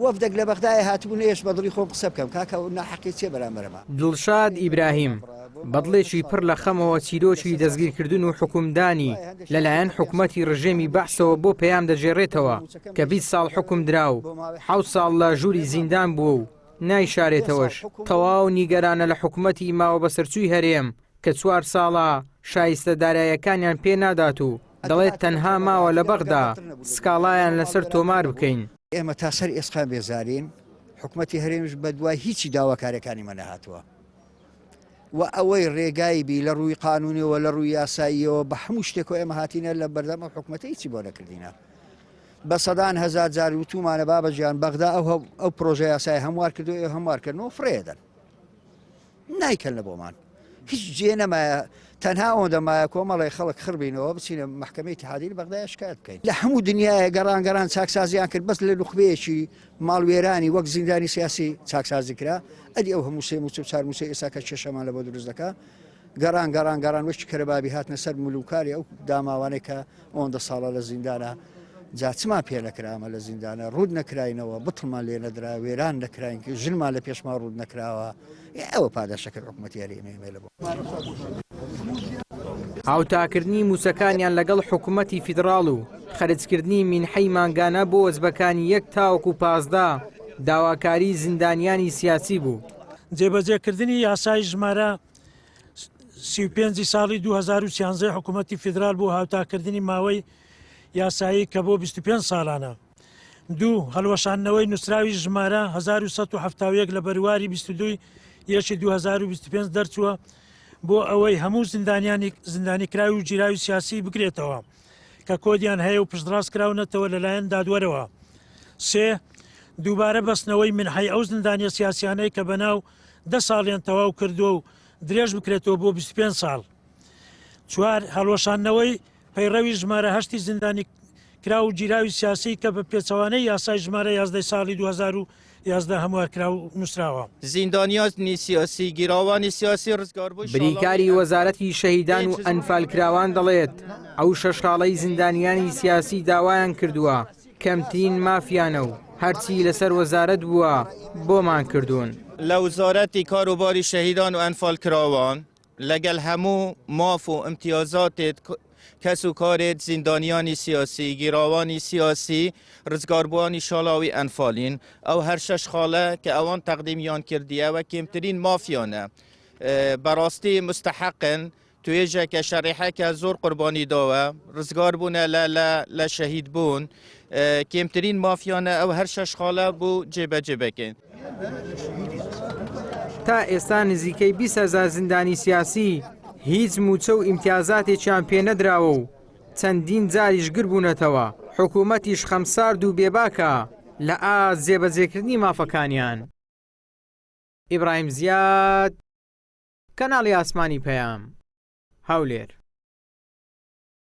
وەفدێک لە بەغدایە هاتبوون ئێش بەدڵی خۆم قسە بکەم کاکە ناحەقی چێ بەرامبەرەمە. دڵشاد ئیبراهیم بەدڵێکی پڕ لە خەمەوە چیرۆکی دەستگیرکردن و حکومدانی لەلایەن حکومەتی ڕژێمی بەحسەوە بۆ پەیام دەژێڕێتەوە کە 20 ساڵ حکم درا و 7 ساڵ لە ژووری زیندان بووە و نایشارێتەوەش. تەواو نیگەرانە لە حکومەتی ماوە بەسەرچووی هەرێم کە 4 ساڵە شایستە داراییەکانیان پێ نادات و دەڵێت تەنها ماوە لە بەغدا سکاڵایان لەسەر تۆمار بکەین. ئێمە تا سەر ئێسقان بێزارین حکومەتی هەرێمش بە دوای هیچی داواکارەکانی مە نەهاتووە و ئەوەی ڕێگای بی لە ڕووی قانونیەوە لە ڕووی یاساییەوە بە هەموو شتێک ئێمە هاتینە لە بەردەمە حکومەتە هیچی بۆ نەکردینە. بە سەدان هەزار جار وتومانە بابەجیان بەغدا ئەو پرۆژە یاسای هەموار کردو ئێ هەموارکردنەوە فرێدەن نایکەن لە بۆمان هیچ جێ نەمایە تەنها ئەوەندە مایە کۆمەڵی خەڵک خڕبینەوە بچینە محکەمەی اتحادیە لە بەغدای شکایەت بکەین. لە هەموو دنیای گەڕان چاکسازیان کرد بەس لە نوخبەیەکی ماڵوێرانی وەک زیندانی سیاسی چاکسازی کرا ئەدی ئەو هەموو سێ موچە چار موچە ئێستا کە کێشەمان لە بۆ دروست دەکا گەڕان وەشی کەرەبابی هاتنە سەر ملوکاری ئەو داماوانەی کە ئەوەندە ساڵە لە زیندانە جا چما پێ نەکرامە لە زیندانە ڕوود نەکراینەوە بتڵمان لێ نەدرا وێران نەکراین کە ژنمان لە پێشمان ڕوود نەکراوە ئەوە پاداشەکە حکومەتی هەرێمی لە بۆ هاوتاکردنی موسەکانیان لەگەڵ حکومەتی فیدراڵ و خەرجکردنی مینحەی مانگانە بۆ وەزبەکانی 1 تاوەکو 15 داواکاری زیندانیانی سیاسی بوو. جێبەجێکردنی یاسای ژمارە 35 ساڵی 2013 حکوومەتی فیدرال بۆ هاوتاکردنی ماوەی یاسایی کە بۆ 25 ساڵانە. دوو هەڵوەشانەوەی نووسراوی ژمارە 1970 لە بەرواری 22 یەشی 2025 دەرچووە بۆ ئەوەی هەموو زیندانی کراوی و جیراوی سیاسی بگرێتەوە کە کۆدیان هەیە و پشتڕاست کراونەتەوە لەلایەن دادوەرەوە. سێ دووبارە بەستنەوەی منحەی ئەو زیندانیە سیاسیانەی کە بەناو 10 ساڵیان تەواو کردووە و درێژ بکرێتەوە بۆ 25 ساڵ. چوار هەڵوەشانەوەی پەیڕەوی ژمارە 8 زیندانی کرا و جیراوی سیاسی کە بە پێچەوانەی یاسای ژمارە 11 ساڵی 2011 هەموارکرا و نووسراوە. زیندانیانی سیاسی گیراوانی سیاسی ڕزگاربووی بریکاری وەزارەتی شەهیدان و ئەنفالکراوان دەڵێت ئەو 6 ساڵەی زیندانیانی سیاسی داوایان کردووە کەمترین مافیانە و هەرچی لەسەر وەزارەت بووە بۆمان کردوون. لە وزارەتی کاروباری شەهیدان و ئەنفالکراوان لەگەڵ هەموو ماف و امتیازاتێت کەس و کارێت زیندانیانی سیاسی گیراوانی سیاسی ڕزگاربووانی شاڵاوی ئەنفالین ئەو هەر 6 خاڵە کە ئەوان تەقدیمیان کردیەوە کێمترین مافیانە بەڕاستی مستحقن توێژێکە شەریحەکە زۆر قوربانی داوە ڕزگاربوونە لە شەهید بوون کێمترین مافیانە ئەو هەر 6 خاڵە بوو جێبەجێ بکەین. تا ئێستا نزیکەی 20,000 زیندانی سیاسی هیچ موچە و ئیمتیازاتێکیان پێ نەدراوە و چەندین جاریش گربوونەتەوە. حکوومەتیش خەمسارد و بێباکە لە جێبەجێکردنی مافەکانیان. ئیبراهیم زیاد، کەناڵی ئاسمانی پەیام، هەولێر.